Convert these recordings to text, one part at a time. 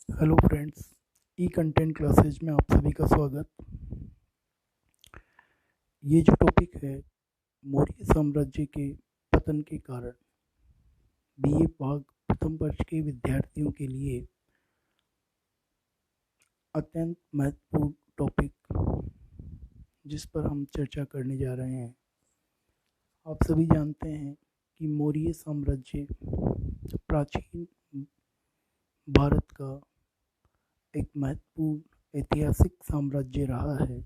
Hello friends, ई content classes में आप सभी का स्वागत। ये जो टॉपिक है मौर्य साम्राज्य के पतन के कारण, बीए भाग प्रथम वर्ष के विद्यार्थियों के लिए अत्यंत महत्वपूर्ण टॉपिक जिस पर हम चर्चा करने जा रहे हैं। आप सभी जानते हैं कि मौर्य साम्राज्य प्राचीन भारत का एक महत्वपूर्ण ऐतिहासिक साम्राज्य रहा है।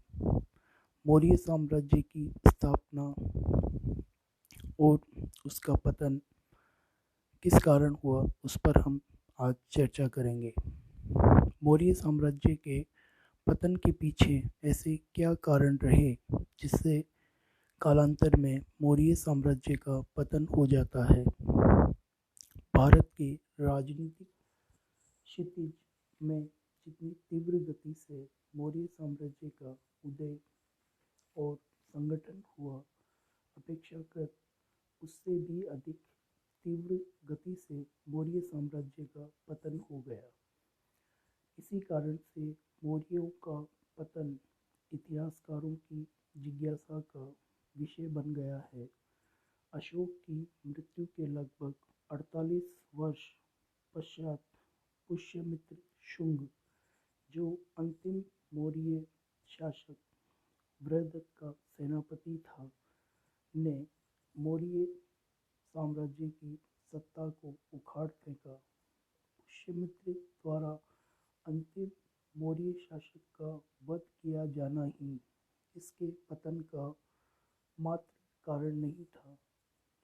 मौर्य साम्राज्य की स्थापना और उसका पतन किस कारण हुआ, उस पर हम आज चर्चा करेंगे। मौर्य साम्राज्य के पतन के पीछे ऐसे क्या कारण रहे जिससे कालांतर में मौर्य साम्राज्य का पतन हो जाता है। भारत के राजनीतिक क्षितिज में जितनी तीव्र गति से मौर्य साम्राज्य का उदय और संगठन हुआ, अपेक्षाकृत उससे भी अधिक तीव्र गति से मौर्य साम्राज्य का पतन हो गया। इसी कारण से मौर्यों का पतन इतिहासकारों की जिज्ञासा का विषय बन गया है। अशोक की मृत्यु के लगभग 48 वर्ष पश्चात पुष्यमित्र शुंग, जो अंतिम मौर्य शासक बृहदत्त का सेनापति था, ने मौर्य साम्राज्य की सत्ता को उखाड़ फेंका। पुष्यमित्र द्वारा अंतिम मौर्य शासक का वध किया जाना ही इसके पतन का मात्र कारण नहीं था,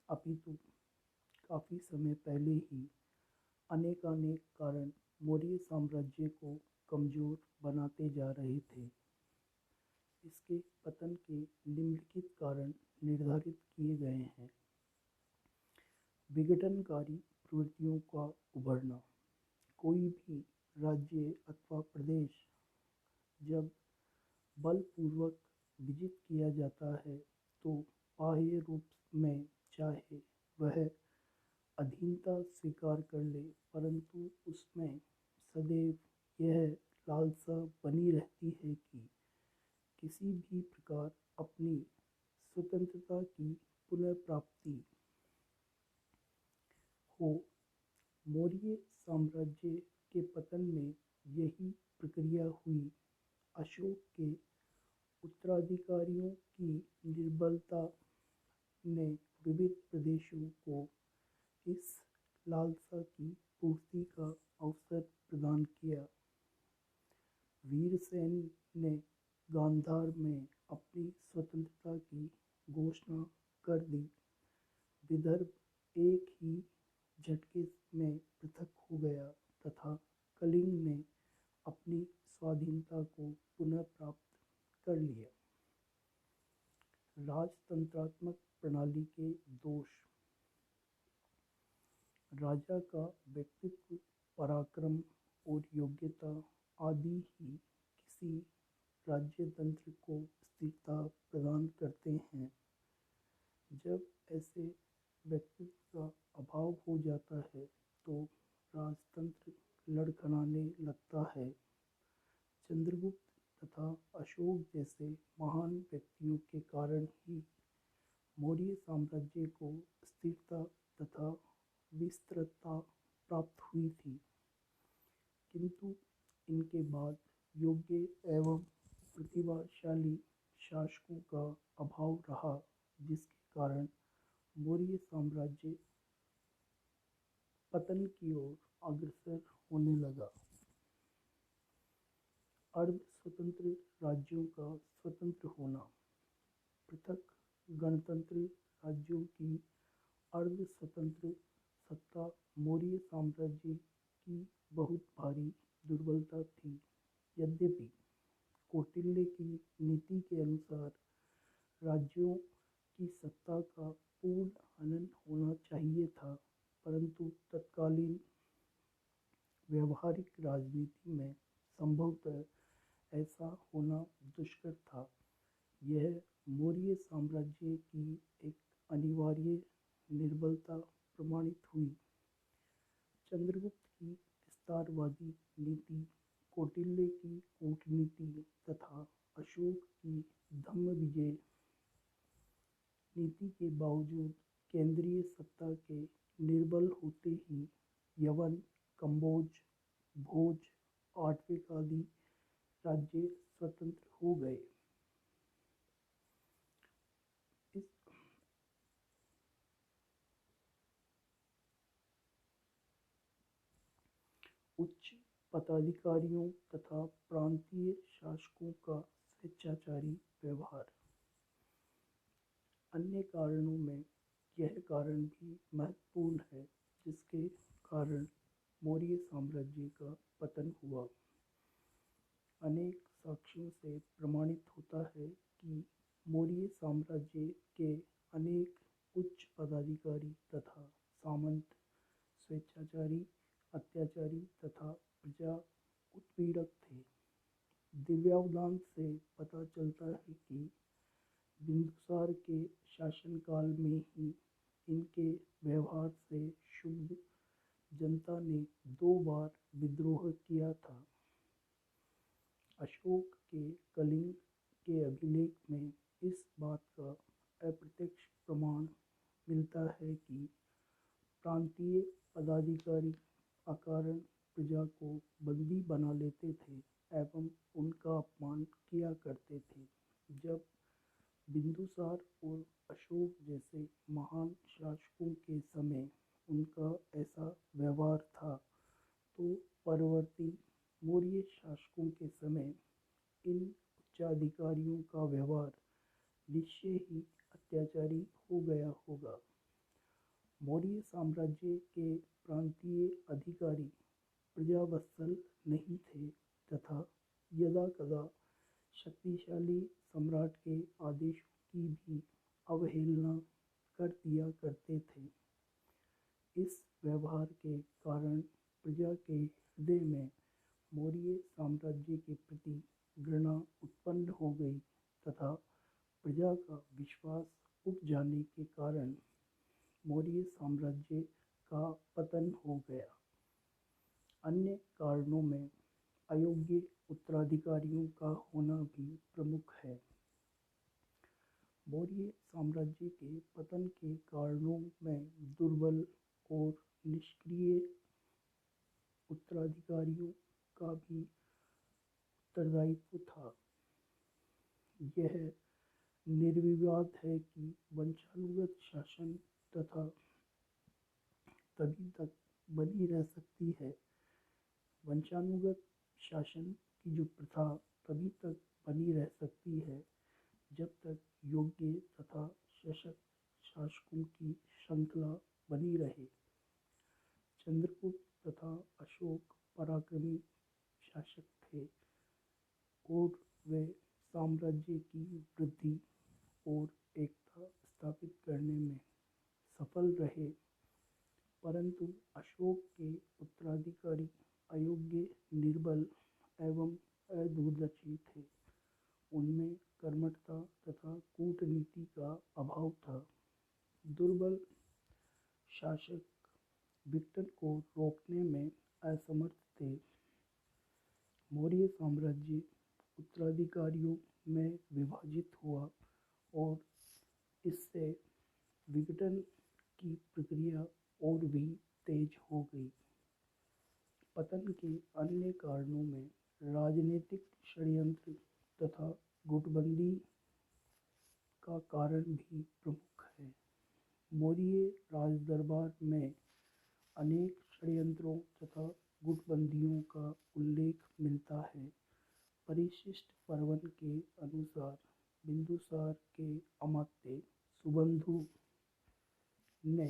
अपितु काफी समय पहले ही अनेकानेक कारण मौर्य साम्राज्य को कमजोर बनाते जा रहे थे। इसके पतन के निम्नलिखित कारण निर्धारित किए गए हैं। विघटनकारी प्रवृत्तियों का उभरना। कोई भी राज्य अथवा प्रदेश जब बलपूर्वक विजित किया जाता है तो बाह्य रूप में चाहे वह अधीनता स्वीकार कर ले, परंतु उसमें सदैव यह लालसा बनी रहती है कि किसी भी प्रकार अपनी स्वतंत्रता की पुनः प्राप्ति हो। मौर्य साम्राज्य के पतन में यही प्रक्रिया हुई। अशोक के उत्तराधिकारियों की निर्बलता ने विविध प्रदेशों को इस लालसा की पूर्ति का अवसर प्रदान किया। वीरसेन ने गांधार में अपनी स्वतंत्रता की घोषणा कर दी। विदर्भ एक ही झटके में पृथक हो गया तथा कलिंग ने अपनी स्वाधीनता को पुनः प्राप्त कर लिया। राजतंत्रात्मक प्रणाली के दोष। राजा का व्यक्तित्व, पराक्रम और योग्यता आदि ही किसी राज्यतंत्र को स्थिरता प्रदान करते हैं। जब ऐसे व्यक्तित्व का अभाव हो जाता है तो राजतंत्र लड़खड़ाने लगता है। चंद्रगुप्त तथा अशोक जैसे महान व्यक्तियों के कारण ही मौर्य साम्राज्य को स्थिरता तथा विस्तृतता प्राप्त हुई थी, किंतु इनके बाद योग्य एवं प्रतिभाशाली शासकों का अभाव रहा, जिसके कारण मौर्य साम्राज्य पतन की ओर अग्रसर होने लगा। अर्ध स्वतंत्र राज्यों का स्वतंत्र होना। पृथक गणतंत्र राज्यों की अर्ध स्वतंत्र सत्ता मौर्य साम्राज्य की बहुत भारी दुर्बलता थी। यद्यपि कौटिल्य की नीति के अनुसार राज्यों की सत्ता का पूर्ण हनन होना चाहिए था, परंतु तत्कालीन व्यवहारिक राजनीति में संभवतः ऐसा होना दुष्कर था। यह मौर्य साम्राज्य की एक अनिवार्य निर्बलता प्रमाणित हुई। चंद्रगुप्त की विस्तारवादी नीति, कौटिल्य की कूटनीति तथा अशोक की धम्म विजय नीति के बावजूद केंद्रीय सत्ता के निर्बल होते ही यवन, कंबोज, भोज, आठवें आदि राज्य स्वतंत्र हो गए। इस उच्च पदाधिकारियों तथा प्रांतीय शासकों का स्वेच्छाचारी व्यवहार। अन्य कारणों में यह कारण भी महत्वपूर्ण है जिसके कारण मौर्य साम्राज्य का पतन हुआ। अनेक साक्ष्यों से प्रमाणित होता है कि मौर्य साम्राज्य के अनेक उच्च पदाधिकारी तथा सामंत स्वेच्छाचारी, अत्याचारी तथा प्रजा उत्पीड़क थे। दिव्यावदान से पता चलता है कि बिंदुसार के शासनकाल में ही इनके व्यवहार से क्षुब्ध जनता ने 2 बार विद्रोह किया था। अशोक के कलिंग के अभिलेख में इस बात का अप्रत्यक्ष प्रमाण मिलता है कि प्रांतीय पदाधिकारी अकारण प्रजा को बंदी बना लेते थे एवं उनका अपमान किया करते थे। जब बिंदुसार और अशोक जैसे महान शासकों के समय उनका ऐसा व्यवहार था, तो परवर्ती मौर्य शासकों के समय इन उच्चाधिकारियों का व्यवहार निश्चय ही अत्याचारी हो गया होगा। मौर्य साम्राज्य के प्रांतीय अधिकारी प्रजावत्सल नहीं थे तथा यदाकदा शक्तिशाली सम्राट के आदेशों की भी अवहेलना कर दिया करते थे। इस व्यवहार के कारण प्रजा के हृदय में मौर्य साम्राज्य के प्रति घृणा उत्पन्न हो गई तथा प्रजा का विश्वास उठ जाने के कारण मौर्य साम्राज्य का पतन हो गया। अन्य कारणों में अयोग्य उत्तराधिकारियों का होना भी प्रमुख है। मौर्य साम्राज्य के पतन के कारणों में दुर्बल और निष्क्रिय उत्तराधिकारियों का भी उत्तरदायित्व था। यह निर्विवाद है कि वंशानुगत शासन तथा तभी तक बनी रह सकती है। वंशानुगत शासन की जो प्रथा तभी तक बनी रह सकती है जब तक योग्य तथा सशक्त शासकों की श्रृंखला बनी रहे। चंद्रगुप्त तथा अशोक पराक्रमी शासक थे और वे साम्राज्य की वृद्धि और एकता स्थापित करने में सफल रहे, परंतु अशोक के उत्तराधिकारी अयोग्य, निर्बल एवं अदूरदर्शी थे। उनमें कर्मठता तथा कूटनीति का अभाव था। दुर्बल शासक विघटन को रोकने में असमर्थ थे। मौर्य साम्राज्य उत्तराधिकारियों में विभाजित हुआ और इससे विघटन की प्रक्रिया और भी तेज हो गई। पतन के अन्य कारणों में राजनीतिक षड्यंत्र तथा गुटबंदी का कारण भी प्रमुख है। मौर्य राजदरबार में अनेक षड्यंत्रों तथा गुटबंदियों का उल्लेख मिलता है। परिशिष्ट पर्वन के अनुसार बिंदुसार के अमात्य सुबंधु ने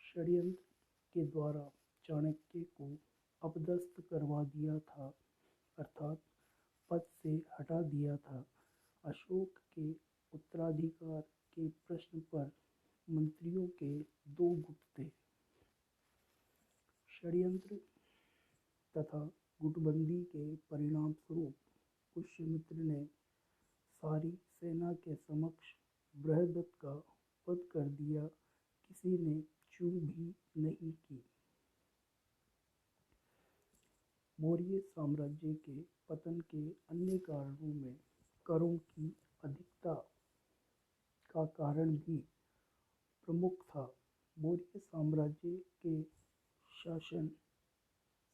षड्यंत्र के द्वारा चाणक्य को अपदस्थ करवा दिया था, अर्थात पद से हटा दिया था। अशोक के उत्तराधिकार के प्रश्न पर मंत्रियों के 2 गुट थे। षड्यंत्र तथा गुटबंदी के परिणाम स्वरूप पुष्यमित्र ने सारी सेना के समक्ष बृहदत्त का वध कर दिया, किसी ने चूक भी नहीं की। मौर्य साम्राज्य के पतन के अन्य कारणों में करों की अधिकता का कारण भी प्रमुख था। मौर्य साम्राज्य के शासन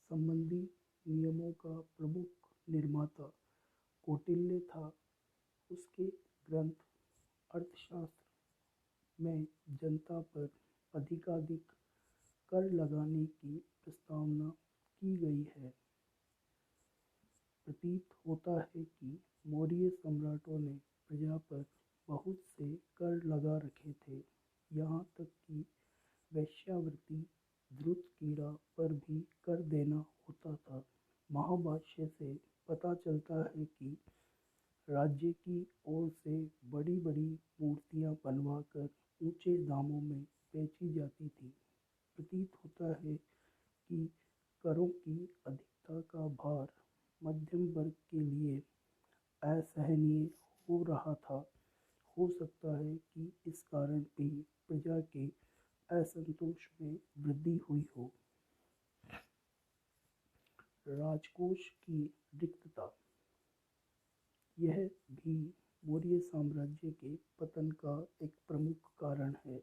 संबंधी नियमों का प्रमुख निर्माता कौटिल्य था। उसके ग्रंथ अर्थशास्त्र में जनता पर अधिकाधिक कर लगाने की प्रस्तावना की गई है। प्रतीत होता है कि मौर्य सम्राटों ने प्रजा पर बहुत से कर लगा रखे थे, यहाँ तक कि वेश्यावृत्ति, धूर्त कीड़ा पर भी कर देना होता था। महाभाष्य से पता चलता है कि राज्य की ओर से बड़ी बड़ी मूर्तियाँ बनवाकर ऊंचे दामों में बेची जाती थी। प्रतीत होता है कि करों की अधिकता का भार मध्यम वर्ग के लिए असहनीय हो रहा था। हो सकता है कि इस कारण भी प्रजा के असंतोष में वृद्धि हुई हो। राजकोष की रिक्तता, यह भी मौर्य साम्राज्य के पतन का एक प्रमुख कारण है।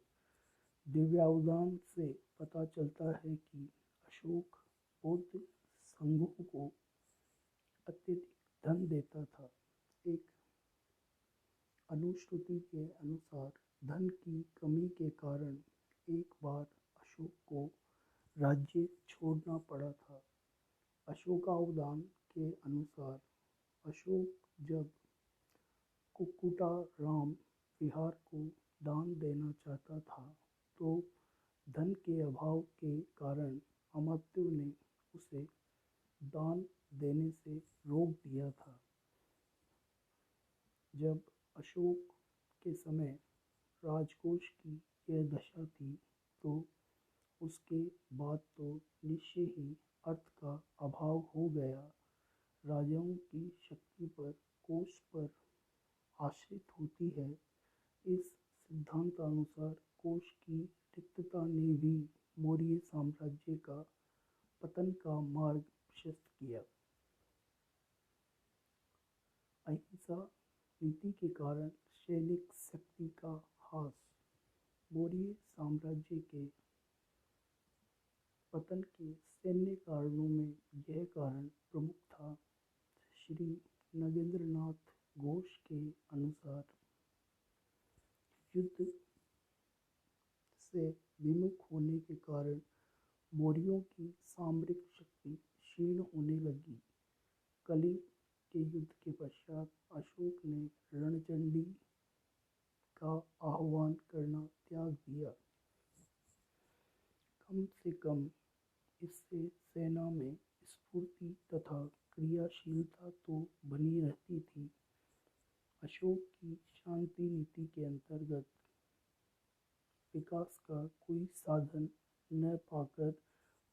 दिव्यावदान से पता चलता है कि अशोक बौद्ध संघों को अत्यधिक धन देता था। एक अनुश्रुति के अनुसार धन की कमी के कारण एक बार अशोक को राज्य छोड़ना पड़ा था। अशोकावदान के अनुसार अशोक जब कुक्कुटाराम विहार को दान देना चाहता था तो धन के अभाव के कारण अमात्यों ने उसे दान देने से रोक दिया था। जब अशोक के समय राजकोष की यह दशा थी तो उसके बाद तो निश्चय ही अर्थ का अभाव हो गया। राजाओं की शक्ति पर कोष पर आश्रित होती है। इस सिद्धांतानुसार कोष की रिक्तता ने भी मौर्य साम्राज्य का पतन का मार्ग प्रशस्त किया। अहिंसा नीति के कारण सैनिक शक्ति का ह्रास, मौर्य साम्राज्य के पतन के सैन्य कारणों में यह कारण प्रमुख था। श्री नगेंद्रनाथ घोष के अनुसार युद्ध से विमुख होने के कारण मौर्यों की सामरिक शक्ति क्षीण होने लगी। कलिंग के युद्ध के पश्चात अशोक ने रणचंडी का आह्वान करना त्याग दिया। कम से कम इससे सेना में स्फूर्ति तथा क्रियाशीलता तो बनी रहती थी। अशोक की शांति नीति के अंतर्गत विकास का कोई साधन न पाकर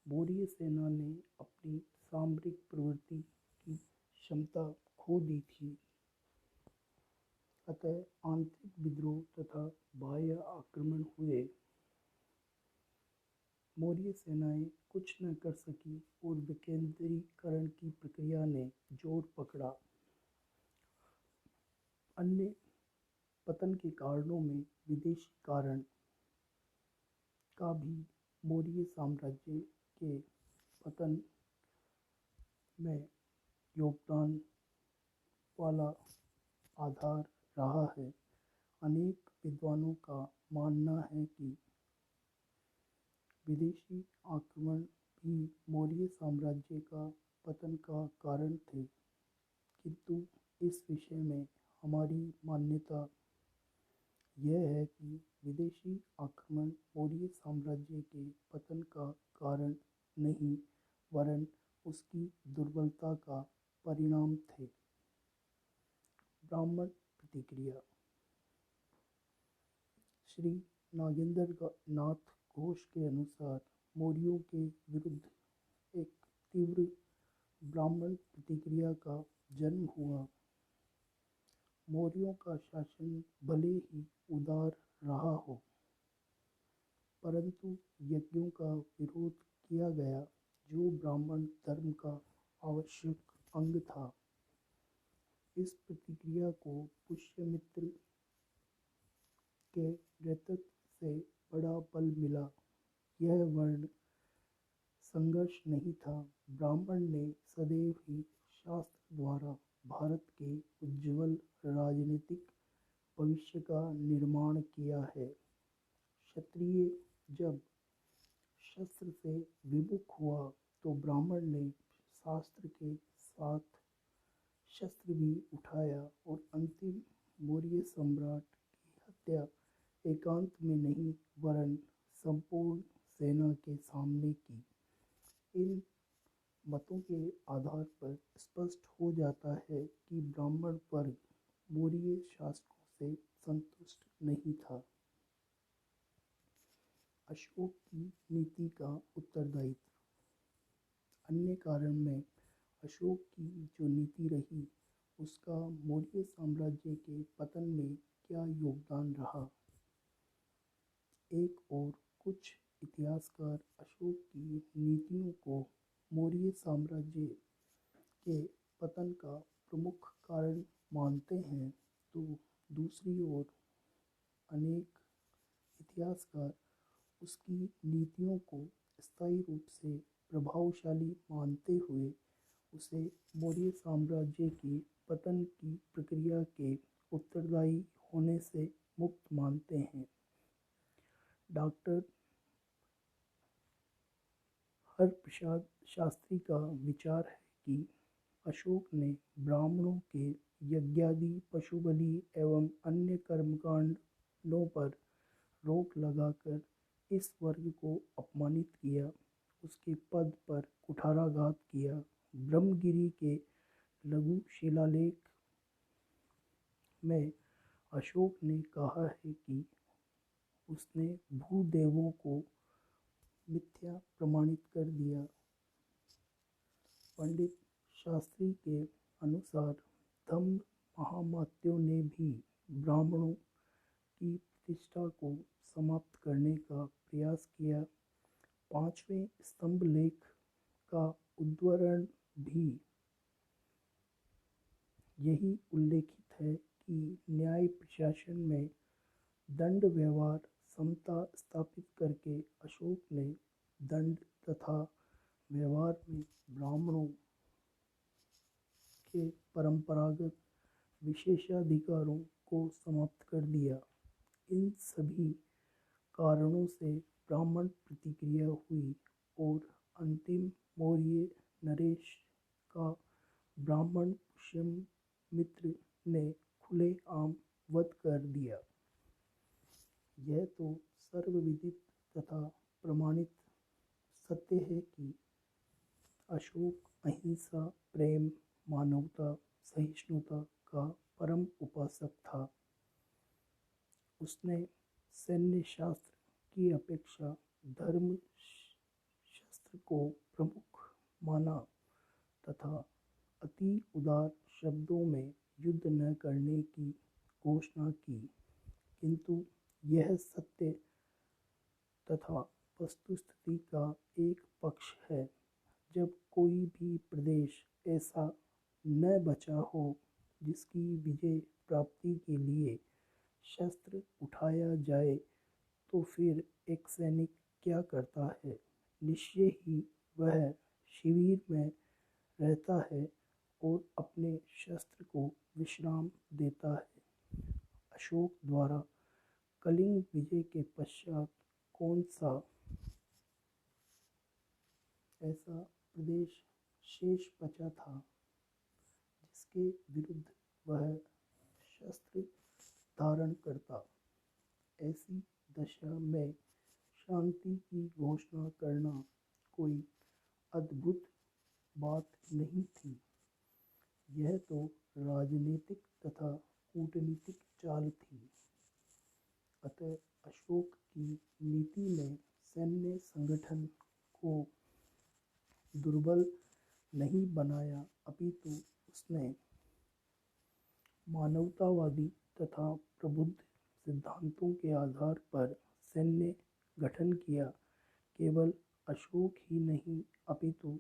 मौर्य सेना ने अपनी सामरिक प्रवृत्ति की क्षमता खो दी थी। अतः आंतरिक विद्रोह तथा बाह्य आक्रमण हुए। मौर्य सेनाएं कुछ न कर सकी और विकेंद्रीकरण की प्रक्रिया ने जोर पकड़ा। अन्य पतन के कारणों में विदेशी कारण का भी मौर्य साम्राज्य के पतन में योगदान वाला आधार रहा है। अनेक विद्वानों का मानना है कि विदेशी आक्रमण भी मौर्य साम्राज्य का पतन का कारण थे, किंतु इस विषय में हमारी मान्यता यह है कि विदेशी आक्रमण मौर्य साम्राज्य के पतन का कारण नहीं वरन उसकी दुर्बलता का परिणाम थे। ब्राह्मण प्रतिक्रिया, श्री नागेंद्रनाथ घोष के अनुसार मौर्यों के विरुद्ध एक तीव्र ब्राह्मण प्रतिक्रिया का जन्म हुआ। मौर्यों का शासन भले ही उदार रहा हो, परंतु यज्ञों का विरोध किया गया जो ब्राह्मण धर्म का आवश्यक अंग था। इस प्रतिक्रिया को पुष्यमित्र के नेतृत्व से बड़ा बल मिला। यह वर्ण संघर्ष नहीं था। ब्राह्मण ने सदैव ही शास्त्र द्वारा भारत के उज्ज्वल राजनीतिक भविष्य का निर्माण किया है। क्षत्रिय जब शस्त्र से विमुख हुआ तो ब्राह्मण ने शास्त्र के साथ शस्त्र भी उठाया और अंतिम मौर्य सम्राट की हत्या एकांत में नहीं वरन संपूर्ण सेना के सामने की। इन मतों के आधार पर स्पष्ट हो जाता है कि ब्राह्मण वर्ग मौर्य शासकों से संतुष्ट नहीं था। अशोक की नीति का उत्तरदायित्व। अन्य कारण में अशोक की जो नीति रही उसका मौर्य साम्राज्य के पतन में क्या योगदान रहा। एक और कुछ इतिहासकार अशोक की नीतियों को मौर्य साम्राज्य के पतन का प्रमुख कारण मानते हैं तो दूसरी ओर अनेक इतिहासकार उसकी नीतियों को स्थायी रूप से प्रभावशाली मानते हुए उसे मौर्य साम्राज्य के पतन की प्रक्रिया के उत्तरदायी होने से मुक्त मानते हैं। डॉक्टर हरप्रसाद शास्त्री का विचार है कि अशोक ने ब्राह्मणों के यज्ञादि पशुबलि एवं अन्य कर्मकांडों पर रोक लगाकर इस वर्ग को अपमानित किया, उसके पद पर कुठाराघात किया। ब्रह्मगिरि के लघु शिलालेख में अशोक ने कहा है कि उसने भूदेवों को मिथ्या प्रमाणित कर दिया। पंडित शास्त्री के अनुसार धम्म महामात्यों ने भी ब्राह्मणों की प्रतिष्ठा को समाप्त करने का प्रयास किया। पांचवें स्तंभ लेख का उद्धरण भी यही उल्लेखित है कि न्याय प्रशासन में दंड व्यवहार समता स्थापित करके अशोक ने दंड तथा व्यवहार में ब्राह्मणों के परंपरागत विशेषाधिकारों को समाप्त कर दिया। इन सभी कारणों से ब्राह्मण प्रतिक्रिया हुई और अंतिम मौर्य नरेश का ब्राह्मण पुष्यमित्र ने खुलेआम वध कर दिया। यह तो सर्वविदित तथा प्रमाणित सत्य है कि अशोक अहिंसा, प्रेम, मानवता, सहिष्णुता का परम उपासक था। उसने सैन्य शास्त्र की अपेक्षा धर्म शास्त्र को प्रमुख माना तथा अति उदार शब्दों में युद्ध न करने की घोषणा की। किंतु यह सत्य तथा वस्तुस्थिति का एक पक्ष है। जब कोई भी प्रदेश ऐसा न बचा हो जिसकी विजय प्राप्ति के लिए शस्त्र उठाया जाए तो फिर एक सैनिक क्या करता है? निश्चय ही वह शिविर में रहता है और अपने शस्त्र को विश्राम देता है। अशोक द्वारा कलिंग विजय के पश्चात कौन सा ऐसा प्रदेश शेष बचा था जिसके विरुद्ध वह शस्त्र धारण करता? ऐसी दशा में शांति की घोषणा करना कोई अद्भुत बात नहीं थी। यह तो राजनीतिक तथा कूटनीतिक चाल थी। अतः अशोक की नीति ने सैन्य संगठन को दुर्बल नहीं बनाया, अपितु उसने मानवतावादी तथा प्रबुद्ध सिद्धांतों के आधार पर सैन्य गठन किया। केवल अशोक ही नहीं अपितु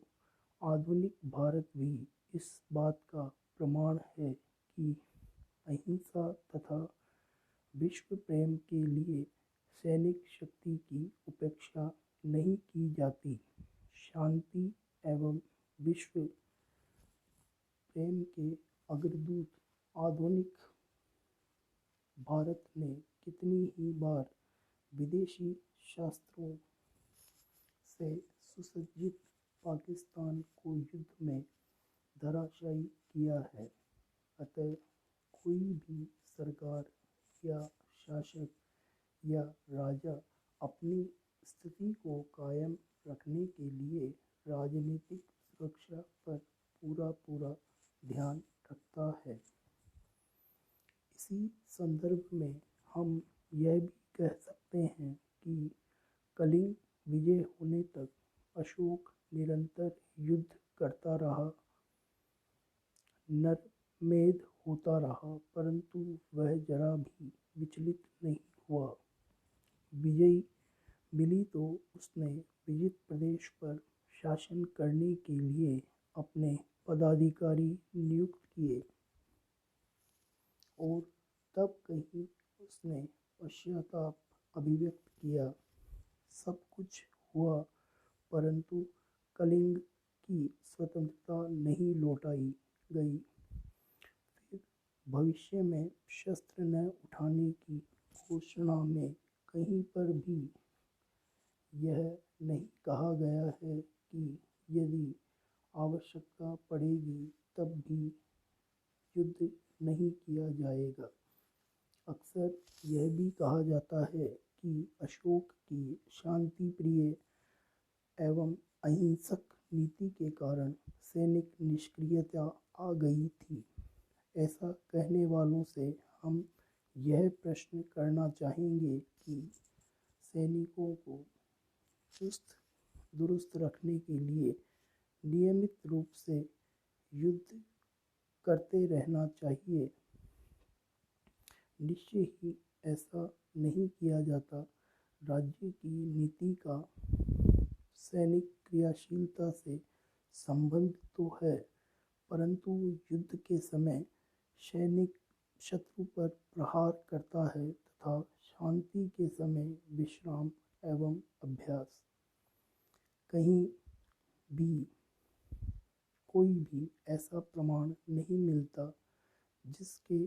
आधुनिक भारत भी इस बात का प्रमाण है कि अहिंसा तथा विश्व प्रेम के लिए सैनिक शक्ति की उपेक्षा नहीं की जाती। शांति एवं विश्व प्रेम के अग्रदूत आधुनिक भारत ने कितनी ही बार विदेशी शस्त्रों से सुसज्जित पाकिस्तान को युद्ध में धराशायी किया है। अतः कोई भी सरकार या शासक या राजा अपनी स्थिति को कायम रखने के लिए राजनीतिक सुरक्षा पर पूरा ध्यान रखता है। इसी संदर्भ में हम यह भी कह सकते हैं कि कलिंग विजय होने तक अशोक निरंतर युद्ध करता रहा, नरमेध होता रहा, परंतु वह जरा भी विचलित नहीं हुआ। विजयी मिली तो उसने विजित प्रदेश पर शासन करने के लिए अपने पदाधिकारी नियुक्त किए और तब कहीं उसने पश्चाताप अभिव्यक्त किया। सब कुछ हुआ, परंतु कलिंग की स्वतंत्रता नहीं लौटाई गई। फिर भविष्य में शस्त्र न उठाने की घोषणा में कहीं पर भी यह नहीं कहा गया है कि यदि आवश्यकता पड़ेगी तब भी युद्ध नहीं किया जाएगा। अक्सर यह भी कहा जाता है कि अशोक की शांति प्रिय एवं अहिंसक नीति के कारण सैनिक निष्क्रियता आ गई थी। ऐसा कहने वालों से हम यह प्रश्न करना चाहेंगे कि सैनिकों को चुस्त दुरुस्त रखने के लिए नियमित रूप से युद्ध करते रहना चाहिए। निश्चय ही ऐसा नहीं किया जाता। राज्य की नीति का सैनिक क्रियाशीलता से संबंध तो है, परंतु युद्ध के समय सैनिक शत्रु पर प्रहार करता है तथा शांति के समय विश्राम एवं अभ्यास। कहीं भी कोई भी ऐसा प्रमाण नहीं मिलता जिसके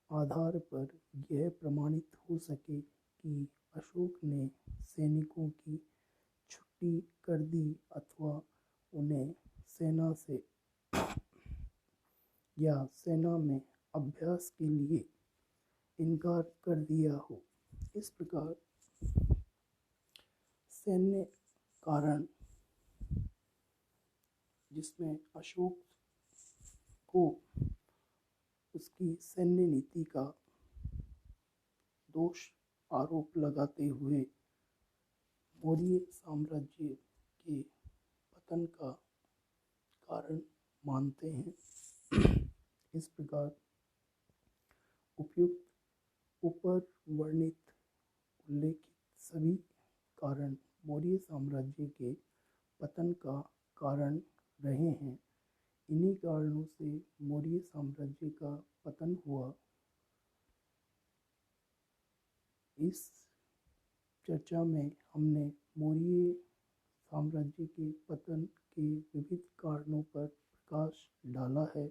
आधार पर यह प्रमाणित हो सके कि अशोक ने सैनिकों की छुट्टी कर दी अथवा उन्हें सेना से या सेना में अभ्यास के लिए इनकार कर दिया हो। इस प्रकार सैन्य कारण जिसमें अशोक को उसकी सैन्य नीति का दोष आरोप लगाते हुए मौर्य साम्राज्य के पतन का कारण मानते हैं। इस प्रकार उपयुक्त ऊपर वर्णित उल्लेखित सभी कारण मौर्य साम्राज्य के पतन का कारण रहे हैं। इन्हीं कारणों से मौर्य साम्राज्य का पतन हुआ। इस चर्चा में हमने मौर्य साम्राज्य के पतन के विविध कारणों पर प्रकाश डाला है।